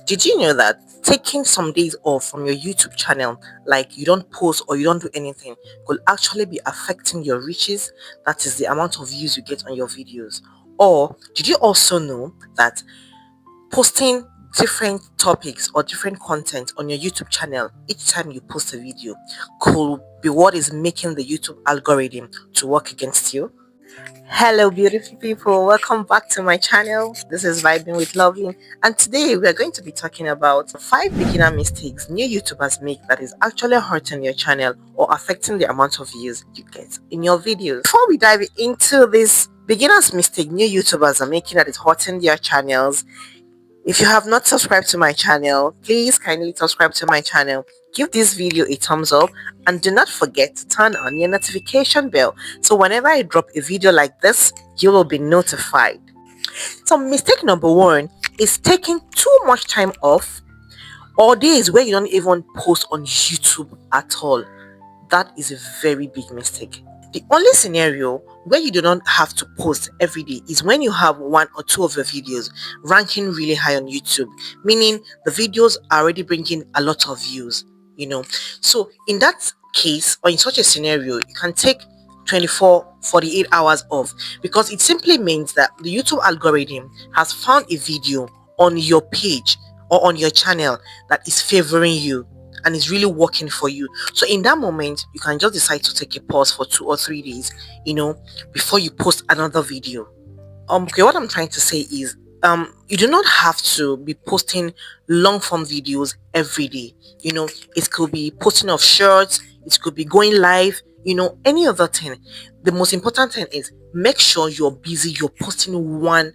Did you know that taking some days off from your YouTube channel, like you don't post or you don't do anything, could actually be affecting your reaches? That is the amount of views you get on your videos. Or did you also know that posting different topics or different content on your YouTube channel each time you post a video could be what is making the YouTube algorithm to work against you? Hello, beautiful people. Welcome back to my channel. This is Vibing with Lovelyn, and today we are going to be talking about 5 beginner mistakes new YouTubers make that is actually hurting your channel or affecting the amount of views you get in your videos. Before we dive into this beginner's mistake new YouTubers are making that is hurting their channels, if you have not subscribed to my channel, please kindly subscribe to my channel. Give this video a thumbs up and do not forget to turn on your notification bell so whenever I drop a video like this, you will be notified. So mistake number one is taking too much time off or days where you don't even post on YouTube at all. That is a very big mistake. The only scenario where you do not have to post every day is when you have one or two of your videos ranking really high on YouTube, meaning the videos are already bringing a lot of views, you know. So in that case, or in such a scenario, you can take 24-48 hours off, because it simply means that the YouTube algorithm has found a video on your page or on your channel that is favoring you and is really working for you. So in that moment, you can just decide to take a pause for 2 or 3 days, before you post another video. Okay, what I'm trying to say is you do not have to be posting long form videos every day. It could be posting of shorts, it could be going live, any other thing. The most important thing is make sure you're busy, you're posting one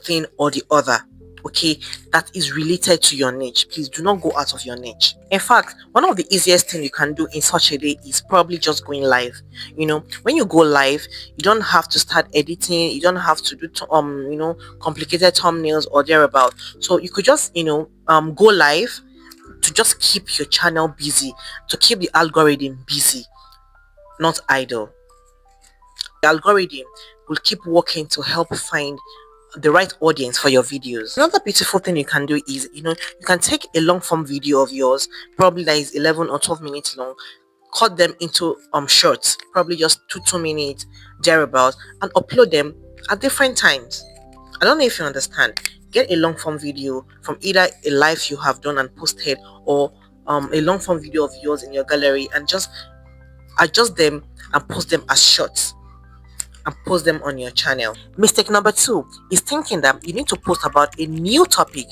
thing or the other, okay, that is related to your niche. Please do not go out of your niche. In fact, one of the easiest thing you can do in such a day is probably just going live. When you go live, you don't have to start editing, you don't have to do complicated thumbnails or thereabout. So you could just go live to just keep your channel busy, to keep the algorithm busy, not idle. The algorithm will keep working to help find the right audience for your videos. Another beautiful thing you can do is you can take a long form video of yours, probably that is 11 or 12 minutes long, cut them into shorts, probably just 2 minutes thereabout, and upload them at different times. I don't know if you understand. Get a long form video from either a live you have done and posted, or a long form video of yours in your gallery, and just adjust them and post them as shorts and post them on your channel. Mistake number two is thinking that you need to post about a new topic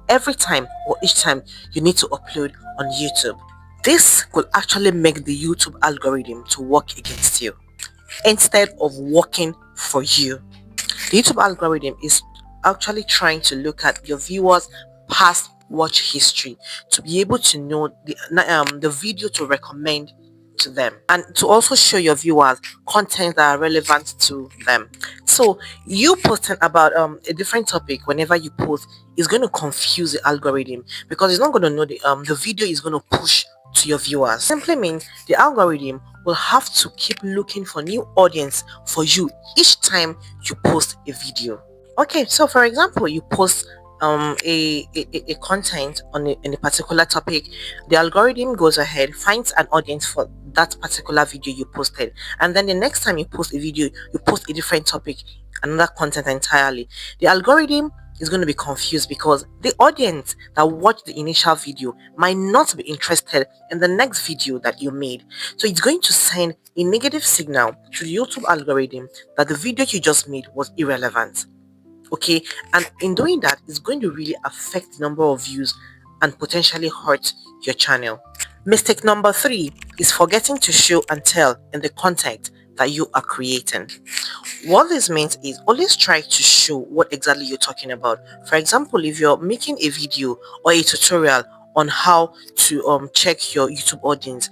every time or each time you need to upload on YouTube. This could actually make the YouTube algorithm to work against you instead of working for you. The YouTube algorithm is actually trying to look at your viewers' past watch history to be able to know the video to recommend to them, and to also show your viewers content that are relevant to them. So you posting about a different topic whenever you post is going to confuse the algorithm, because it's not going to know the video is going to push to your viewers. Simply means the algorithm will have to keep looking for new audience for you each time you post a video. Okay, so for example, you post a content on in a particular topic, the algorithm goes ahead, finds an audience for that particular video you posted, and then the next time you post a video, you post a different topic, another content entirely. The algorithm is going to be confused, because the audience that watched the initial video might not be interested in the next video that you made. So it's going to send a negative signal to the YouTube algorithm that the video you just made was irrelevant. Okay, and in doing that, it's going to really affect the number of views and potentially hurt your channel. Mistake number three is forgetting to show and tell in the content that you are creating. What this means is always try to show what exactly you're talking about. For example, if you're making a video or a tutorial on how to check your YouTube audience,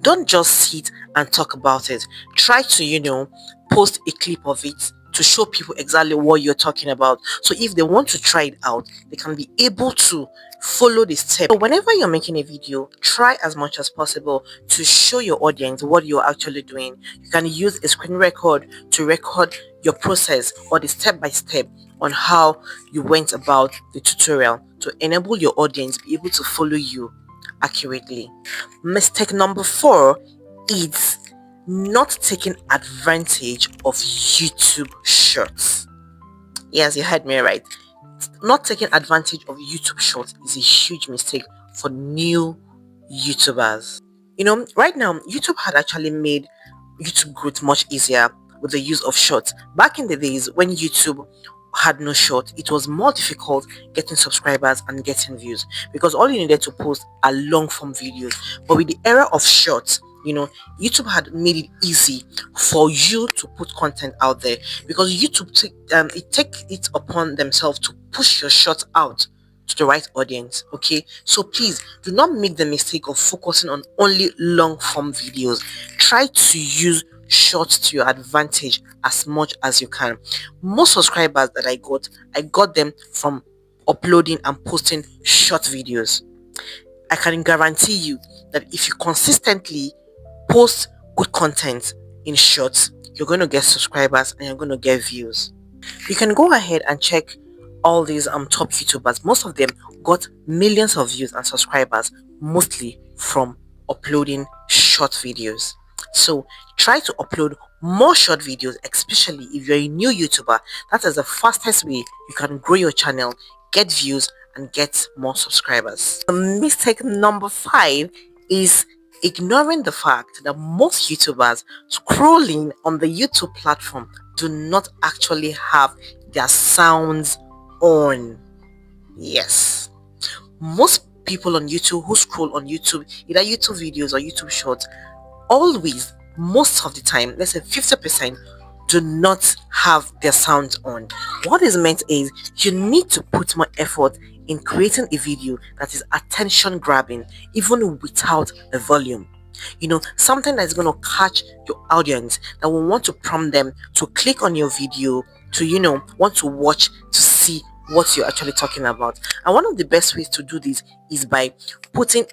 don't just sit and talk about it. Try to post a clip of it to show people exactly what you're talking about, so if they want to try it out, they can be able to follow the steps. So whenever you're making a video, try as much as possible to show your audience what you're actually doing. You can use a screen record to record your process or the step by step on how you went about the tutorial. to enable your audience be able to follow you accurately. Mistake number 4 is not taking advantage of YouTube Shorts. Yes, you heard me right. Not taking advantage of YouTube Shorts is a huge mistake for new YouTubers. Right now, YouTube had actually made YouTube growth much easier with the use of shorts. Back in the days when YouTube had no short, it was more difficult getting subscribers and getting views because all you needed to post are long form videos. But with the era of shorts, YouTube had made it easy for you to put content out there because YouTube take it upon themselves to push your shorts out to the right audience. Okay, so please do not make the mistake of focusing on only long form videos. Try to use shorts to your advantage as much as you can. Most subscribers that I got them from uploading and posting short videos. I can guarantee you that if you consistently post good content in shorts, you're going to get subscribers and you're going to get views. You can go ahead and check all these top YouTubers. Most of them got millions of views and subscribers, mostly from uploading short videos. So try to upload more short videos, especially if you're a new YouTuber. That is the fastest way you can grow your channel, get views, and get more subscribers. Mistake number 5 is ignoring the fact that most YouTubers scrolling on the YouTube platform do not actually have their sounds on. Yes, most people on YouTube who scroll on YouTube, either YouTube videos or YouTube shorts, always, most of the time, let's say 50%, do not have their sound on. What is meant is you need to put more effort in creating a video that is attention grabbing, even without a volume. Something that's going to catch your audience, that will want to prompt them to click on your video, to want to watch, to see what you're actually talking about. And one of the best ways to do this is by putting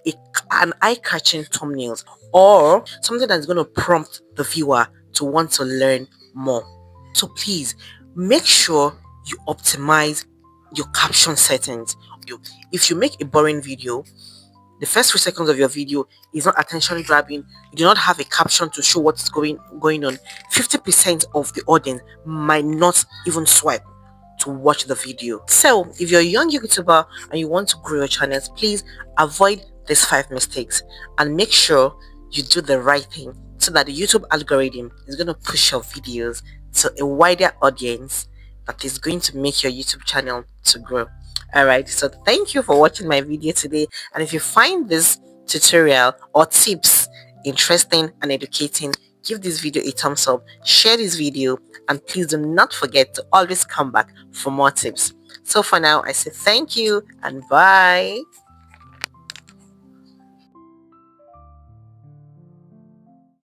an eye-catching thumbnails or something that's going to prompt the viewer to want to learn more. So please make sure you optimize your caption settings. If you make a boring video, the first 3 seconds of your video is not attention grabbing, you do not have a caption to show what's going on, 50% of the audience might not even swipe to watch the video. So if you're a young YouTuber and you want to grow your channels, please avoid these 5 mistakes and make sure you do the right thing so that the YouTube algorithm is going to push your videos to a wider audience that is going to make your YouTube channel to grow. Alright, so thank you for watching my video today, and if you find this tutorial or tips interesting and educating, give this video a thumbs up, share this video, and please do not forget to always come back for more tips. So for now, I say thank you and bye.